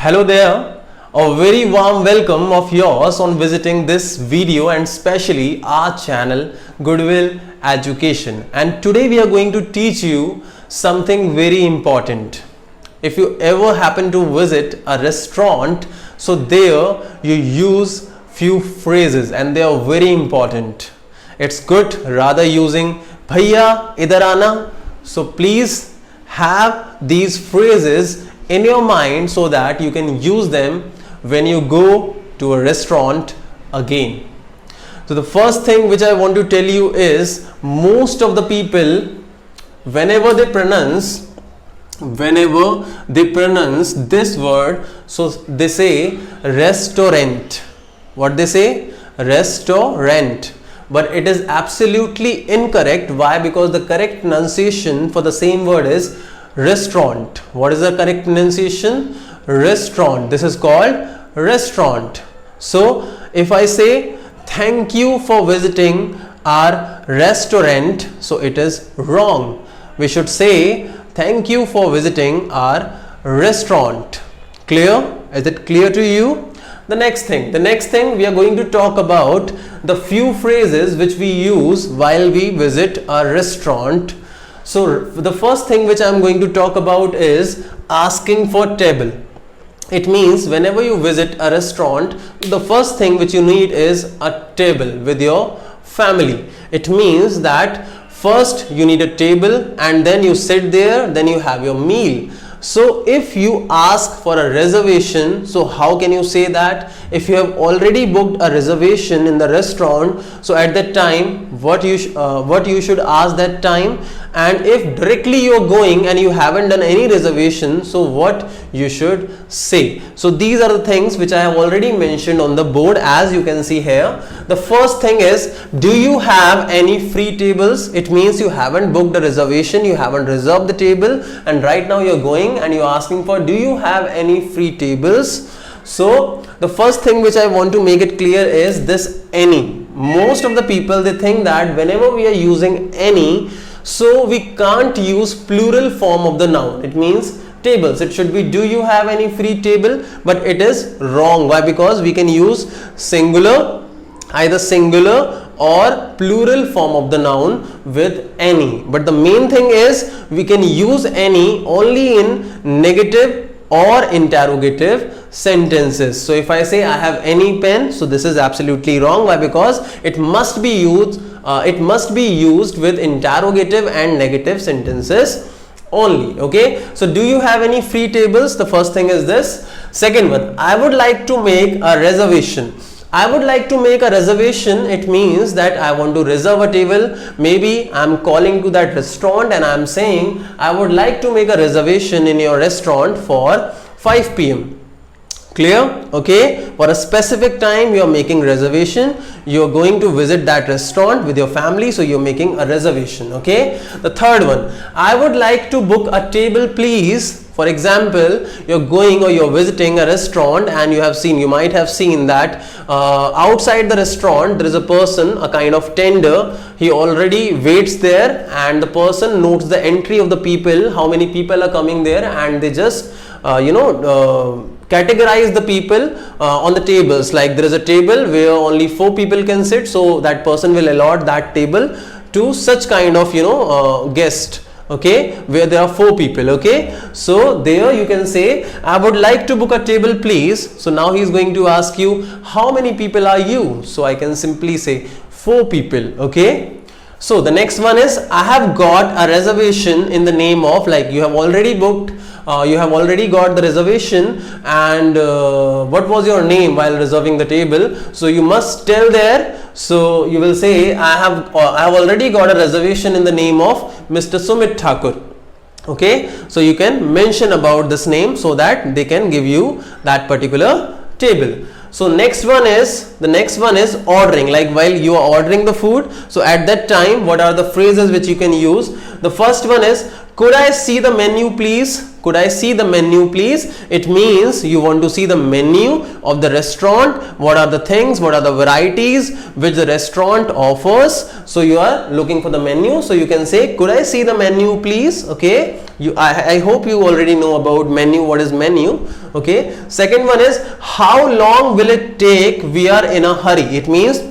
Hello there, a very warm welcome of yours on visiting this video and especially our channel Goodwill Education. And today we are going to teach you something very important. If you ever happen to visit a restaurant, so there you use few phrases and they are very important. It's good rather using bhaiya idhar aana. So please have these phrases in your mind so that you can use them when you go to a restaurant again. So the first thing which I want to tell you is most of the people whenever they pronounce this word, so they say restaurant. What they say? Restaurant. But it is absolutely incorrect. Why? Because the correct pronunciation for the same word is restaurant. What is the correct pronunciation? Restaurant. This is called restaurant. So if I say thank you for visiting our restaurant, so it is wrong. We should say thank you for visiting our restaurant. Clear? Is it clear to you? The next thing we are going to talk about the few phrases which we use while we visit a restaurant. So the first thing which I am going to talk about is asking for table. It means whenever you visit a restaurant, the first thing which you need is a table with your family. It means that first you need a table and then you sit there, then you have your meal. So if you ask for a reservation, so how can you say that? If you have already booked a reservation in the restaurant, so at that time what you should ask that time, and if directly you are going and you haven't done any reservation, so what you should say. So these are the things which I have already mentioned on the board, as you can see here. The first thing is, do you have any free tables? It means you haven't booked a reservation, you haven't reserved the table, and right now you're going and you're asking for, do you have any free tables? So the first thing which I want to make it clear is this any. Most of the people, they think that whenever we are using any, so we can't use plural form of the noun. It means tables. It should be, do you have any free table? But it is wrong. Why? Because we can use singular, either singular or plural form of the noun with any. But the main thing is we can use any only in negative or interrogative sentences. So if I say I have any pen, so this is absolutely wrong. Why? Because it must be used with interrogative and negative sentences only. Okay, so do you have any free tables? The first thing is this. Second one, I would like to make a reservation. I would like to make a reservation. It means that I want to reserve a table. Maybe I am calling to that restaurant and I am saying I would like to make a reservation in your restaurant for 5 p.m. Clear? Okay, for a specific time you are making reservation. You are going to visit that restaurant with your family, so you are making a reservation. Okay, the third one, I would like to book a table please. For example, you're going or you're visiting a restaurant and you might have seen that outside the restaurant there is a person, a kind of tender. He already waits there and the person notes the entry of the people, how many people are coming there, and they just categorize the people on the tables. Like there is a table where only 4 people can sit, so that person will allot that table to such kind of guest. Okay, where there are 4 people. Okay, so there you can say I would like to book a table please. So now he is going to ask you how many people are you, so I can simply say 4 people. Okay, so the next one is I have got a reservation in the name of, like you have already booked, you have already got the reservation, and what was your name while reserving the table? So you must tell there. So you will say I have already got a reservation in the name of Mr. Sumit Thakur. Okay, so you can mention about this name so that they can give you that particular table. So the next one is ordering. Like while you are ordering the food, so at that time what are the phrases which you can use? The first one is, could I see the menu please? could I see the menu please? It means you want to see the menu of the restaurant. What are the things, what are the varieties which the restaurant offers? So you are looking for the menu, so you can say could I see the menu please? Okay, I hope you already know about menu. What is menu? Okay, second one is how long will it take? We are in a hurry. It means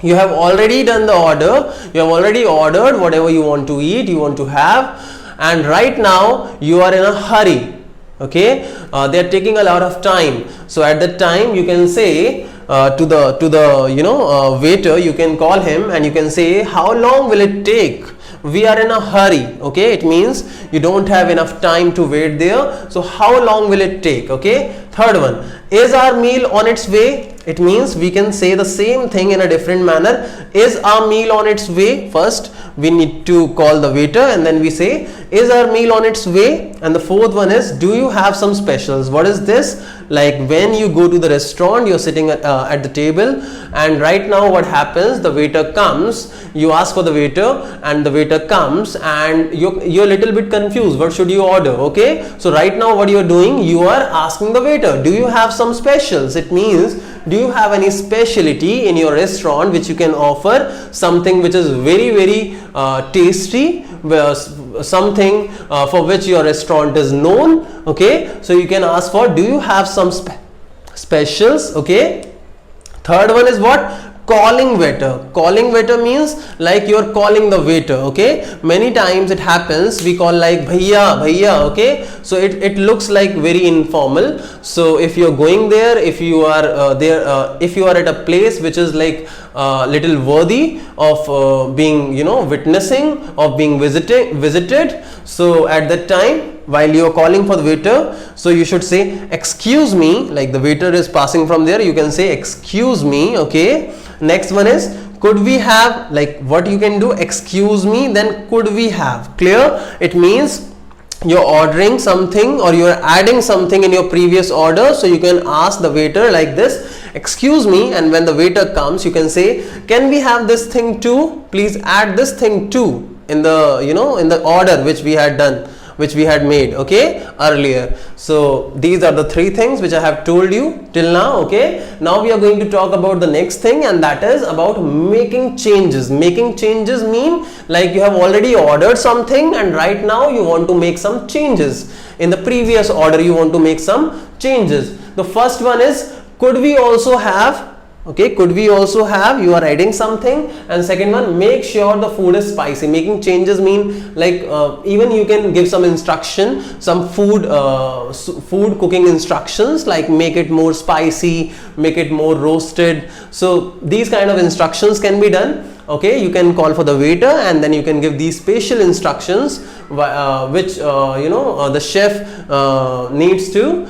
you have already done the order, you have already ordered whatever you want to eat, you want to have, and right now you are in a hurry. Okay, they are taking a lot of time. So at that time you can say to the waiter, you can call him and you can say how long will it take? We are in a hurry. Okay, it means you don't have enough time to wait there, so how long will it take? Okay, third one, is our meal on its way? It means we can say the same thing in a different manner. Is our meal on its way? First we need to call the waiter and then we say is our meal on its way? And the fourth one is do you have some specials? What is this? Like when you go to the restaurant, you're sitting at the table, and right now what happens, the waiter comes, you ask for the waiter and the waiter comes and you're a little bit confused, what should you order? Okay, so right now what you're doing, you are asking the waiter, do you have some specials? It means do you have any specialty in your restaurant which you can offer, something which is very tasty, something for which your restaurant is known. Okay, so you can ask for do you have some specials. Okay, third one is what? Calling waiter. Calling waiter means like you are calling the waiter. Okay, many times it happens we call like bhaiya. Okay, so it looks like very informal. So if you're going there, if you are if you are at a place which is like little worthy of being witnessing, of being visited, so at that time while you are calling for the waiter, so you should say excuse me, like the waiter is passing from there, you can say excuse me. Okay, next one is could we have, like what you can do, excuse me, then could we have. Clear? It means you're ordering something or you're adding something in your previous order, so you can ask the waiter like this, excuse me, and when the waiter comes you can say can we have this thing too, please add this thing too in the in the order which we had done, which we had made earlier. So these are the three things which I have told you till now. Okay, now we are going to talk about the next thing, and that is about making changes. Making changes mean like you have already ordered something and right now you want to make some changes. In the previous order you want to make some changes. The first one is could we also have. Okay, could we also have, you are adding something. And second one, make sure the food is spicy. Making changes mean like even you can give some instruction, some food cooking instructions, like make it more spicy, make it more roasted. So these kind of instructions can be done. Okay, you can call for the waiter and then you can give these special instructions which the chef needs to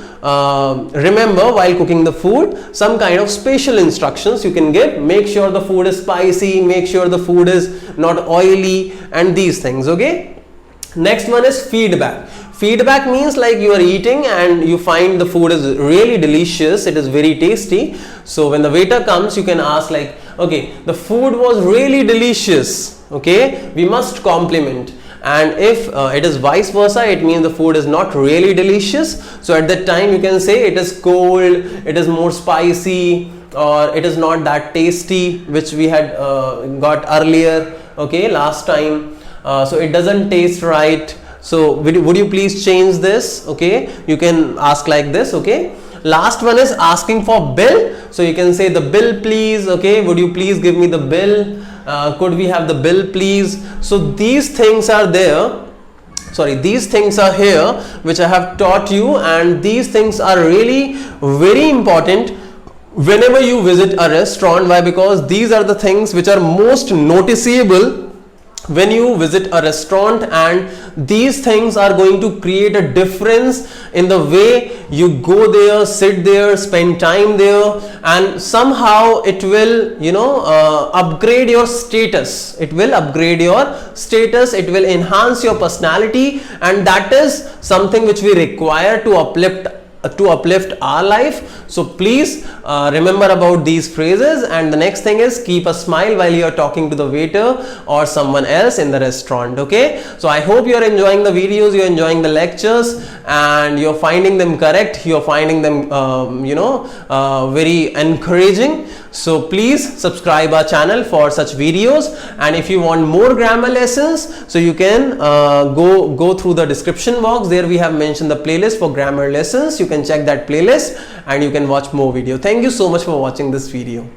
remember while cooking the food. Some kind of special instructions you can give. Make sure the food is spicy, make sure the food is not oily, and these things. Okay, next one is feedback. Feedback means like you are eating and you find the food is really delicious, it is very tasty. So when the waiter comes you can ask like, okay, the food was really delicious. Okay, we must compliment. And if it is vice versa, it means the food is not really delicious. So at that time you can say it is cold, it is more spicy, or it is not that tasty which we had got earlier, okay, last time. So it doesn't taste right. So would you please change this? Okay, you can ask like this. Okay, last one is asking for bill. So you can say the bill please. Okay, would you please give me the bill? Could we have the bill please? So these things are there. Sorry, these things are here which I have taught you, and these things are really very important whenever you visit a restaurant. Why? Because these are the things which are most noticeable when you visit a restaurant, and these things are going to create a difference in the way you go there, sit there, spend time there, and somehow it will upgrade your status. It will upgrade your status, it will enhance your personality, and that is something which we require to uplift to uplift our life. So please remember about these phrases. And the next thing is, keep a smile while you are talking to the waiter or someone else in the restaurant. Okay, so I hope you are enjoying the videos, you are enjoying the lectures, and you're finding them correct, you're finding them very encouraging. So please subscribe our channel for such videos, and if you want more grammar lessons, so you can go through the description box. There we have mentioned the playlist for grammar lessons. You can check that playlist and you can watch more video. Thank you so much for watching this video.